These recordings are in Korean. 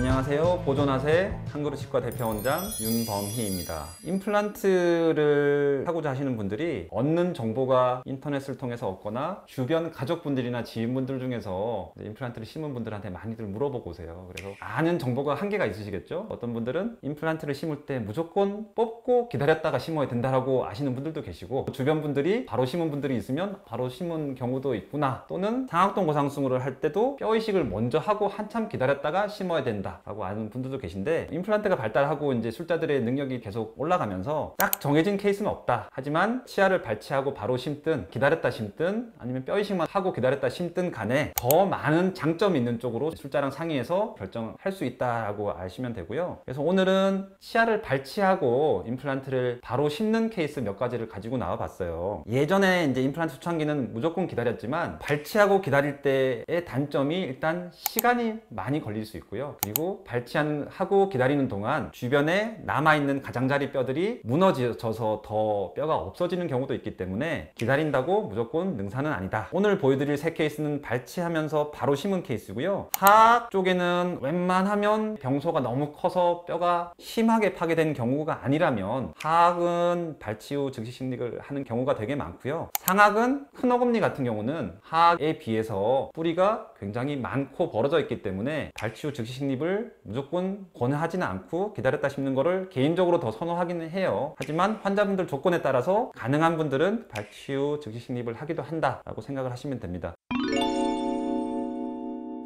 안녕하세요. 보존하세 한그루치과 대표원장 윤범희입니다. 임플란트를 하고자 하시는 분들이 얻는 정보가 인터넷을 통해서 얻거나 주변 가족분들이나 지인분들 중에서 임플란트를 심은 분들한테 많이들 물어보고 오세요. 그래서 아는 정보가 한계가 있으시겠죠? 어떤 분들은 임플란트를 심을 때 무조건 뽑고 기다렸다가 심어야 된다라고 아시는 분들도 계시고, 주변 분들이 바로 심은 분들이 있으면 바로 심은 경우도 있구나, 또는 상악동 고상승후를 할 때도 뼈 이식을 먼저 하고 한참 기다렸다가 심어야 된다 라고 아는 분들도 계신데, 임플란트가 발달하고 이제 술자들의 능력이 계속 올라가면서 딱 정해진 케이스는 없다. 하지만 치아를 발치하고 바로 심든 기다렸다 심든 아니면 뼈 이식만 하고 기다렸다 심든 간에 더 많은 장점이 있는 쪽으로 술자랑 상의해서 결정할 수 있다라고 아시면 되고요. 그래서 오늘은 치아를 발치하고 임플란트를 바로 심는 케이스 몇 가지를 가지고 나와 봤어요. 예전에 이제 임플란트 초창기는 무조건 기다렸지만 발치하고 기다릴 때의 단점이 일단 시간이 많이 걸릴 수 있고요. 그리고 발치하고 기다리는 동안 주변에 남아있는 가장자리 뼈들이 무너져서 더 뼈가 없어지는 경우도 있기 때문에 기다린다고 무조건 능사는 아니다. 오늘 보여드릴 세 케이스는 발치하면서 바로 심은 케이스고요. 하악 쪽에는 웬만하면 병소가 너무 커서 뼈가 심하게 파괴된 경우가 아니라면 하악은 발치 후 즉시 식립을 하는 경우가 되게 많고요. 상악은 큰 어금니 같은 경우는 하악에 비해서 뿌리가 굉장히 많고 벌어져 있기 때문에 발치 후 즉시 식립을 무조건 권하지는 않고 기다렸다 심는 거를 개인적으로 더 선호하기는 해요. 하지만 환자분들 조건에 따라서 가능한 분들은 발치 후 즉시 식립을 하기도 한다라고 생각을 하시면 됩니다.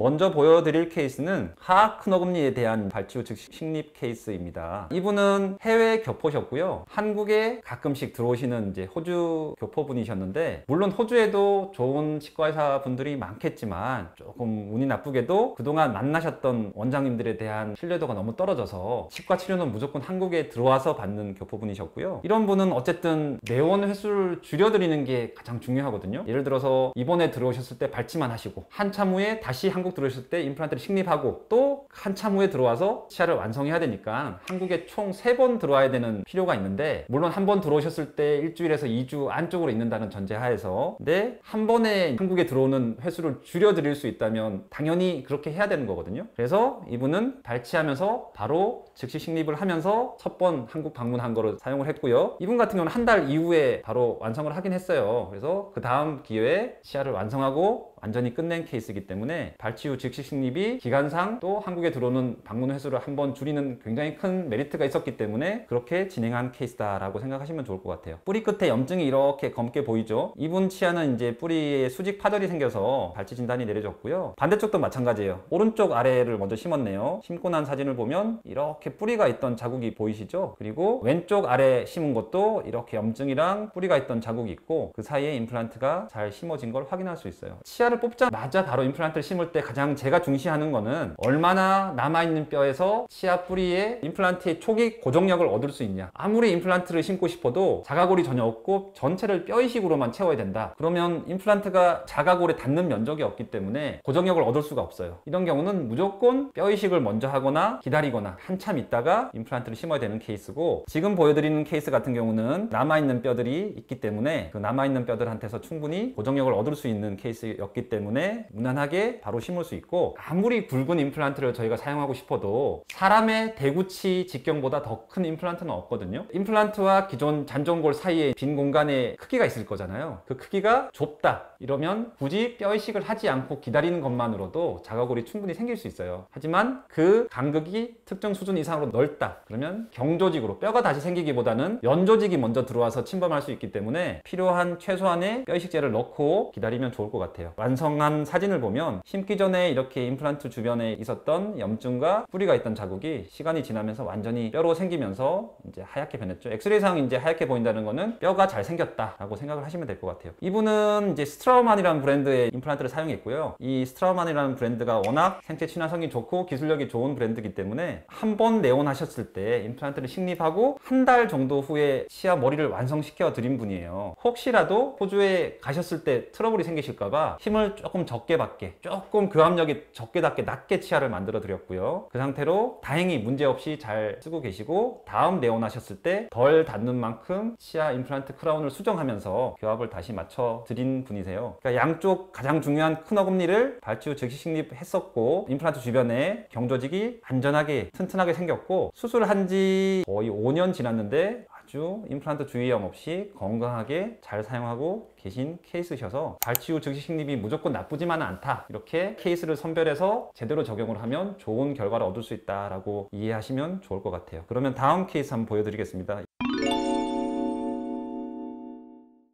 먼저 보여드릴 케이스는 하악 큰 어금니에 대한 발치 후 즉시 식립 케이스입니다. 이분은 해외 교포셨고요. 한국에 가끔씩 들어오시는 이제 호주 교포분이셨는데, 물론 호주에도 좋은 치과의사 분들이 많겠지만 조금 운이 나쁘게도 그동안 만나셨던 원장님들에 대한 신뢰도가 너무 떨어져서 치과 치료는 무조건 한국에 들어와서 받는 교포분이셨고요. 이런 분은 어쨌든 내원 횟수를 줄여드리는 게 가장 중요하거든요. 예를 들어서 이번에 들어오셨을 때 발치만 하시고 한참 후에 다시 한국 들어오셨을 때 임플란트를 식립하고 또 한참 후에 들어와서 치아를 완성해야 되니까 한국에 총 3번 들어와야 되는 필요가 있는데, 물론 한 번 들어오셨을 때 일주일에서 2주 안쪽으로 있는다는 전제하에서, 근데 한 번에 한국에 들어오는 횟수를 줄여드릴 수 있다면 당연히 그렇게 해야 되는 거거든요. 그래서 이분은 발치하면서 바로 즉시 식립을 하면서 첫 번 한국 방문한 거를 사용을 했고요. 이분 같은 경우는 한 달 이후에 바로 완성을 하긴 했어요. 그래서 그 다음 기회에 치아를 완성하고 완전히 끝낸 케이스이기 때문에 발치 후 즉시 식립이 기간상 또 한국에 들어오는 방문 횟수를 한번 줄이는 굉장히 큰 메리트가 있었기 때문에 그렇게 진행한 케이스다라고 생각하시면 좋을 것 같아요. 뿌리 끝에 염증이 이렇게 검게 보이죠? 이분 치아는 이제 뿌리에 수직 파절이 생겨서 발치 진단이 내려졌고요. 반대쪽도 마찬가지예요. 오른쪽 아래를 먼저 심었네요. 심고 난 사진을 보면 이렇게 뿌리가 있던 자국이 보이시죠? 그리고 왼쪽 아래 심은 것도 이렇게 염증이랑 뿌리가 있던 자국이 있고 그 사이에 임플란트가 잘 심어진 걸 확인할 수 있어요. 치아를 뽑자마자 바로 임플란트를 심을 때 가장 제가 중시하는 거는 얼마나 남아있는 뼈에서 치아 뿌리에 임플란트의 초기 고정력을 얻을 수 있냐. 아무리 임플란트를 심고 싶어도 자가골이 전혀 없고 전체를 뼈 이식으로만 채워야 된다. 그러면 임플란트가 자가골에 닿는 면적이 없기 때문에 고정력을 얻을 수가 없어요. 이런 경우는 무조건 뼈 이식을 먼저 하거나 기다리거나 한참 있다가 임플란트를 심어야 되는 케이스고, 지금 보여드리는 케이스 같은 경우는 남아있는 뼈들이 있기 때문에 그 남아있는 뼈들한테서 충분히 고정력을 얻을 수 있는 케이스였기 때문에 무난하게 바로 심을 수 있고, 아무리 굵은 임플란트를 저희가 사용하고 싶어도 사람의 대구치 직경보다 더 큰 임플란트는 없거든요. 임플란트와 기존 잔존골 사이에 빈 공간에 크기가 있을 거잖아요. 그 크기가 좁다 이러면 굳이 뼈 이식을 하지 않고 기다리는 것만으로도 자가골이 충분히 생길 수 있어요. 하지만 그 간극이 특정 수준 이상으로 넓다 그러면 경조직으로 뼈가 다시 생기기보다는 연조직이 먼저 들어와서 침범할 수 있기 때문에 필요한 최소한의 뼈 이식제를 넣고 기다리면 좋을 것 같아요. 완성한 사진을 보면 심기 전에 이렇게 임플란트 주변에 있었던 염증과 뿌리가 있던 자국이 시간이 지나면서 완전히 뼈로 생기면서 이제 하얗게 변했죠. 엑스레이상 이제 하얗게 보인다는 거는 뼈가 잘 생겼다라고 생각을 하시면 될 것 같아요. 이분은 이제 스트라우만이라는 브랜드의 임플란트를 사용했고요. 이 스트라우만이라는 브랜드가 워낙 생체 친화성이 좋고 기술력이 좋은 브랜드이기 때문에 한 번 내원하셨을 때 임플란트를 식립하고 한 달 정도 후에 치아 머리를 완성시켜 드린 분이에요. 혹시라도 호주에 가셨을 때 트러블이 생기실까봐 힘을 조금 적게 받게, 조금 교합력이 적게 닿게 낮게 치아를 만들어 드렸고요. 그 상태로 다행히 문제없이 잘 쓰고 계시고, 다음 내원하셨을 때 덜 닿는 만큼 치아 임플란트 크라운을 수정하면서 교합을 다시 맞춰 드린 분이세요. 해요. 그러니까 양쪽 가장 중요한 큰 어금니를 발치 후 즉시 식립했었고 임플란트 주변에 경조직이 안전하게 튼튼하게 생겼고 수술한 지 거의 5년 지났는데 아주 임플란트 주의염 없이 건강하게 잘 사용하고 계신 케이스셔서 발치 후 즉시 식립이 무조건 나쁘지만은 않다, 이렇게 케이스를 선별해서 제대로 적용을 하면 좋은 결과를 얻을 수 있다라고 이해하시면 좋을 것 같아요. 그러면 다음 케이스 한번 보여드리겠습니다.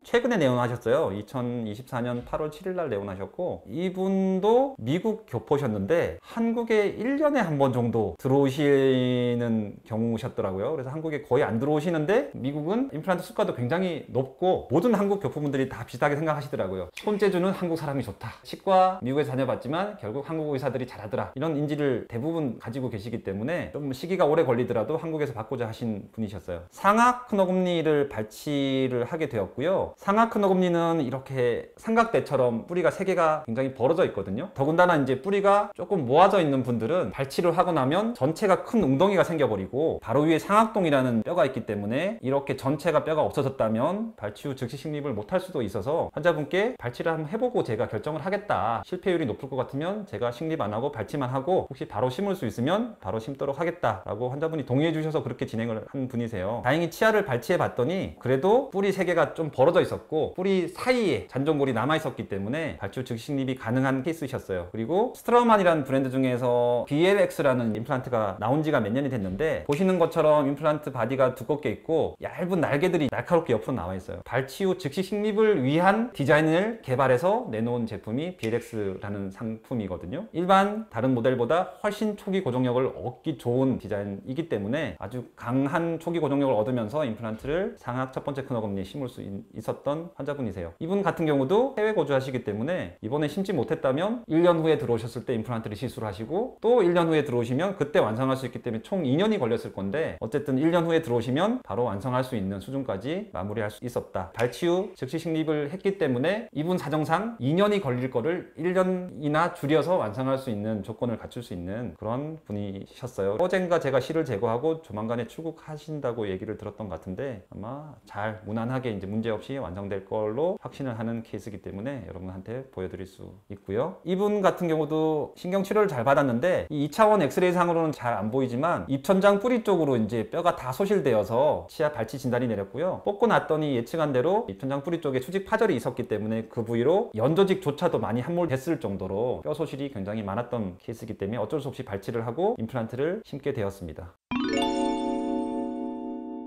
최근에 내원하셨어요. 2024년 8월 7일 날 내원하셨고, 이분도 미국 교포셨는데 한국에 1년에 한 번 정도 들어오시는 경우셨더라고요. 그래서 한국에 거의 안 들어오시는데 미국은 임플란트 수가도 굉장히 높고 모든 한국 교포분들이 다 비슷하게 생각하시더라고요. 손재주는 한국 사람이 좋다. 치과 미국에서 다녀봤지만 결국 한국 의사들이 잘하더라. 이런 인지를 대부분 가지고 계시기 때문에 좀 시기가 오래 걸리더라도 한국에서 받고자 하신 분이셨어요. 상악 큰 어금니를 발치를 하게 되었고요. 상악 큰 어금니는 이렇게 삼각대처럼 뿌리가 3개가 굉장히 벌어져 있거든요. 더군다나 이제 뿌리가 조금 모아져 있는 분들은 발치를 하고 나면 전체가 큰 웅덩이가 생겨버리고 바로 위에 상악동이라는 뼈가 있기 때문에 이렇게 전체가 뼈가 없어졌다면 발치 후 즉시 식립을 못할 수도 있어서 환자분께 발치를 한번 해보고 제가 결정을 하겠다, 실패율이 높을 것 같으면 제가 식립 안 하고 발치만 하고 혹시 바로 심을 수 있으면 바로 심도록 하겠다 라고 환자분이 동의해 주셔서 그렇게 진행을 한 분이세요. 다행히 치아를 발치해 봤더니 그래도 뿌리 3개가 좀 벌어져 있었고 뿌리 사이에 잔존골이 남아 있었기 때문에 발치 후 즉시 식립이 가능한 케이스셨어요. 그리고 스트라우만이라는 브랜드 중에서 BLX라는 임플란트가 나온 지가 몇 년이 됐는데 보시는 것처럼 임플란트 바디가 두껍게 있고 얇은 날개들이 날카롭게 옆으로 나와 있어요. 발치 후 즉시 식립을 위한 디자인을 개발해서 내놓은 제품이 BLX라는 상품이거든요. 일반 다른 모델보다 훨씬 초기 고정력을 얻기 좋은 디자인이기 때문에 아주 강한 초기 고정력을 얻으면서 임플란트를 상악 첫 번째 큰 어금니에 심을 수 있었던 환자분이세요. 이분 같은 경우도 해외 거주하시기 때문에 이번에 심지 못했다면 1년 후에 들어오셨을 때 임플란트를 시술을 하시고 또 1년 후에 들어오시면 그때 완성할 수 있기 때문에 총 2년이 걸렸을 건데 어쨌든 1년 후에 들어오시면 바로 완성할 수 있는 수준까지 마무리할 수 있었다. 발치 후 즉시 식립을 했기 때문에 이분 사정상 2년이 걸릴 거를 1년이나 줄여서 완성할 수 있는 조건을 갖출 수 있는 그런 분이셨어요. 어젠가 제가 실을 제거하고 조만간에 출국하신다고 얘기를 들었던 것 같은데 아마 잘 무난하게 이제 문제없이 완성될 걸로 확신을 하는 케이스이기 때문에 여러분한테 보여드릴 수 있고요. 이분 같은 경우도 신경치료를 잘 받았는데 이 2차원 엑스레이 상으로는 잘 안 보이지만 입천장 뿌리 쪽으로 이제 뼈가 다 소실되어서 치아 발치 진단이 내렸고요. 뽑고 났더니 예측한 대로 입천장 뿌리 쪽에 수직 파절이 있었기 때문에 그 부위로 연조직조차도 많이 함몰됐을 정도로 뼈 소실이 굉장히 많았던 케이스이기 때문에 어쩔 수 없이 발치를 하고 임플란트를 심게 되었습니다.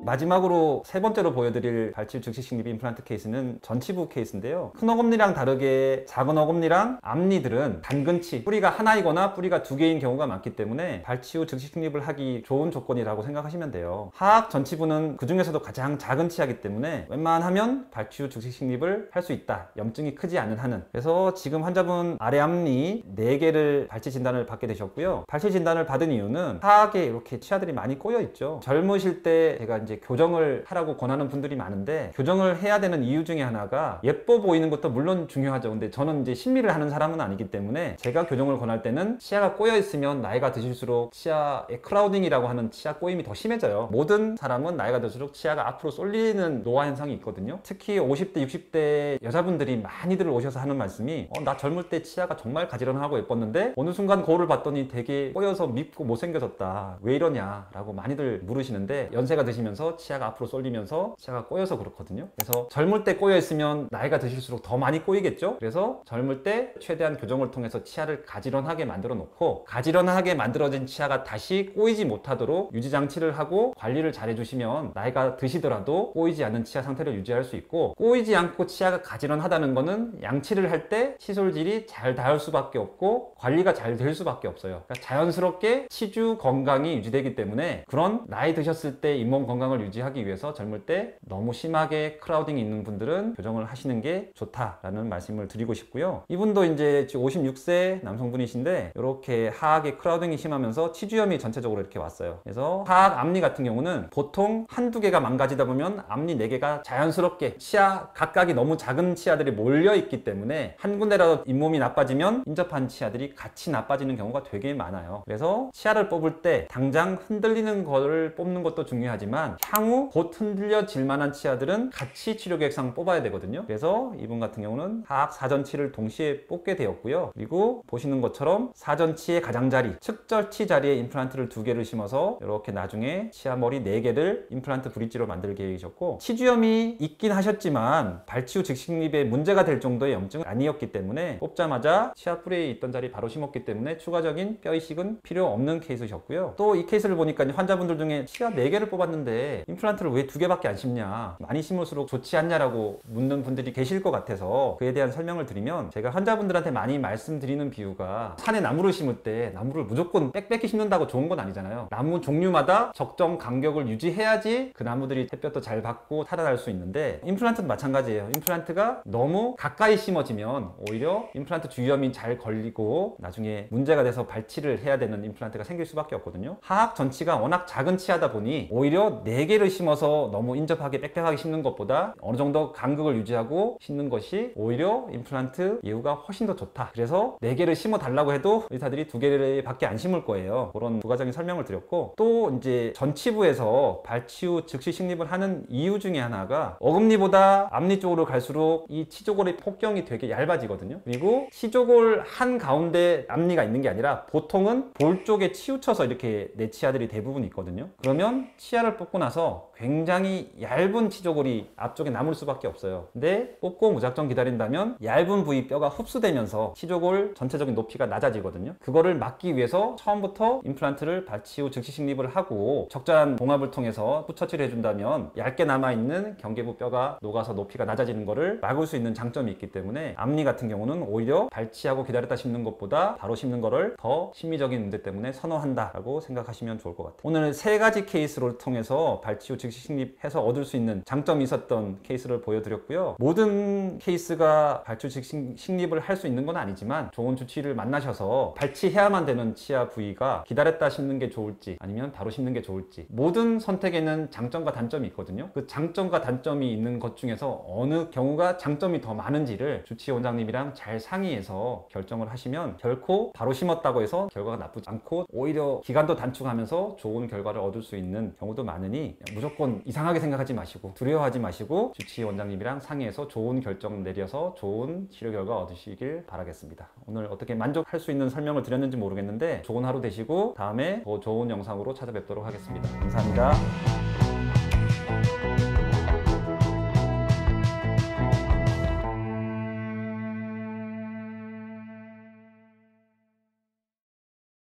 마지막으로 세 번째로 보여드릴 발치 후 즉시 식립 임플란트 케이스는 전치부 케이스인데요. 큰 어금니랑 다르게 작은 어금니랑 앞니들은 단근치, 뿌리가 하나이거나 뿌리가 2개인 경우가 많기 때문에 발치 후 즉시 식립을 하기 좋은 조건이라고 생각하시면 돼요. 하악 전치부는 그 중에서도 가장 작은 치아이기 때문에 웬만하면 발치 후 즉시 식립을 할 수 있다. 염증이 크지 않은 한은. 그래서 지금 환자분 아래 앞니 4개를 발치 진단을 받게 되셨고요. 발치 진단을 받은 이유는 하악에 이렇게 치아들이 많이 꼬여 있죠. 젊으실 때 제가 이제 교정을 하라고 권하는 분들이 많은데 교정을 해야 되는 이유 중에 하나가 예뻐 보이는 것도 물론 중요하죠. 근데 저는 이제 심리를 하는 사람은 아니기 때문에 제가 교정을 권할 때는 치아가 꼬여 있으면 나이가 드실수록 치아의 크라우딩이라고 하는 치아 꼬임이 더 심해져요. 모든 사람은 나이가 들수록 치아가 앞으로 쏠리는 노화 현상이 있거든요. 특히 50대 60대 여자분들이 많이들 오셔서 하는 말씀이 나 젊을 때 치아가 정말 가지런하고 예뻤는데 어느 순간 거울을 봤더니 되게 꼬여서 밉고 못생겨졌다. 왜 이러냐 라고 많이들 물으시는데 연세가 드시면서 치아가 앞으로 쏠리면서 치아가 꼬여서 그렇거든요. 그래서 젊을 때 꼬여 있으면 나이가 드실수록 더 많이 꼬이겠죠. 그래서 젊을 때 최대한 교정을 통해서 치아를 가지런하게 만들어 놓고 가지런하게 만들어진 치아가 다시 꼬이지 못하도록 유지 장치를 하고 관리를 잘 해주시면 나이가 드시더라도 꼬이지 않는 치아 상태를 유지할 수 있고, 꼬이지 않고 치아가 가지런하다는 거는 양치를 할 때 치솔질이 잘 닿을 수밖에 없고 관리가 잘 될 수밖에 없어요. 그러니까 자연스럽게 치주 건강이 유지되기 때문에 그런 나이 드셨을 때 잇몸 건강을 유지하기 위해서 젊을 때 너무 심하게 크라우딩이 있는 분들은 교정을 하시는 게 좋다라는 말씀을 드리고 싶고요. 이분도 이제 56세 남성분이신데 이렇게 하악에 크라우딩이 심하면서 치주염이 전체적으로 이렇게 왔어요. 그래서 하악 앞니 같은 경우는 보통 한두 개가 망가지다 보면 앞니 4개가 자연스럽게 치아 각각이 너무 작은 치아들이 몰려 있기 때문에 한 군데라도 잇몸이 나빠지면 인접한 치아들이 같이 나빠지는 경우가 되게 많아요. 그래서 치아를 뽑을 때 당장 흔들리는 거를 뽑는 것도 중요하지만 향후 곧 흔들려질 만한 치아들은 같이 치료 계획상 뽑아야 되거든요. 그래서 이분 같은 경우는 하악 사전치를 동시에 뽑게 되었고요. 그리고 보시는 것처럼 사전치의 가장자리, 측절치 자리에 임플란트를 2개를 심어서 이렇게 나중에 치아머리 4개를 임플란트 브릿지로 만들 계획이셨고, 치주염이 있긴 하셨지만 발치 후 즉식립에 문제가 될 정도의 염증은 아니었기 때문에 뽑자마자 치아 뿌리에 있던 자리 바로 심었기 때문에 추가적인 뼈 이식은 필요 없는 케이스셨고요. 또 이 케이스를 보니까 환자분들 중에 치아 4개를 뽑았는데 임플란트를 왜 2개밖에 안 심냐, 많이 심을수록 좋지 않냐라고 묻는 분들이 계실 것 같아서 그에 대한 설명을 드리면, 제가 환자분들한테 많이 말씀드리는 비유가 산에 나무를 심을 때 나무를 무조건 빽빽히 심는다고 좋은 건 아니잖아요. 나무 종류마다 적정 간격을 유지해야지 그 나무들이 햇볕도 잘 받고 살아날 수 있는데, 임플란트도 마찬가지예요. 임플란트가 너무 가까이 심어지면 오히려 임플란트 주위염이 잘 걸리고 나중에 문제가 돼서 발치를 해야 되는 임플란트가 생길 수밖에 없거든요. 하악 전치가 워낙 작은 치아다 보니 오히려 4개를 심어서 너무 인접하게 빽빽하게 심는 것보다 어느 정도 간격을 유지하고 심는 것이 오히려 임플란트 예후가 훨씬 더 좋다. 그래서 4개를 심어 달라고 해도 의사들이 2개를 밖에 안 심을 거예요. 그런 부가적인 설명을 드렸고, 또 이제 전치부에서 발치 후 즉시 식립을 하는 이유 중에 하나가 어금니보다 앞니 쪽으로 갈수록 이 치조골의 폭경이 되게 얇아지거든요. 그리고 치조골 한 가운데 앞니가 있는 게 아니라 보통은 볼 쪽에 치우쳐서 이렇게 내 치아들이 대부분 있거든요. 그러면 치아를 뽑고 나서 굉장히 얇은 치조골이 앞쪽에 남을 수밖에 없어요. 근데 뽑고 무작정 기다린다면 얇은 부위 뼈가 흡수되면서 치조골 전체적인 높이가 낮아지거든요. 그거를 막기 위해서 처음부터 임플란트를 발치 후 즉시 식립을 하고 적절한 봉합을 통해서 후처치를 해준다면 얇게 남아있는 경계부 뼈가 녹아서 높이가 낮아지는 거를 막을 수 있는 장점이 있기 때문에, 앞니 같은 경우는 오히려 발치하고 기다렸다 심는 것보다 바로 심는 거를 더 심미적인 문제 때문에 선호한다 라고 생각하시면 좋을 것 같아요. 오늘 3가지 케이스를 통해서 발치 후 즉시 식립해서 얻을 수 있는 장점이 있었던 케이스를 보여드렸고요. 모든 케이스가 발치 후 즉시 식립을 할 수 있는 건 아니지만 좋은 주치의를 만나셔서 발치해야만 되는 치아 부위가 기다렸다 심는 게 좋을지 아니면 바로 심는 게 좋을지, 모든 선택에는 장점과 단점이 있거든요. 그 장점과 단점이 있는 것 중에서 어느 경우가 장점이 더 많은지를 주치의 원장님이랑 잘 상의해서 결정을 하시면 결코 바로 심었다고 해서 결과가 나쁘지 않고 오히려 기간도 단축하면서 좋은 결과를 얻을 수 있는 경우도 많으니, 무조건 이상하게 생각하지 마시고 두려워하지 마시고 주치의 원장님이랑 상의해서 좋은 결정 내려서 좋은 치료 결과 얻으시길 바라겠습니다. 오늘 어떻게 만족할 수 있는 설명을 드렸는지 모르겠는데 좋은 하루 되시고 다음에 더 좋은 영상으로 찾아뵙도록 하겠습니다. 감사합니다.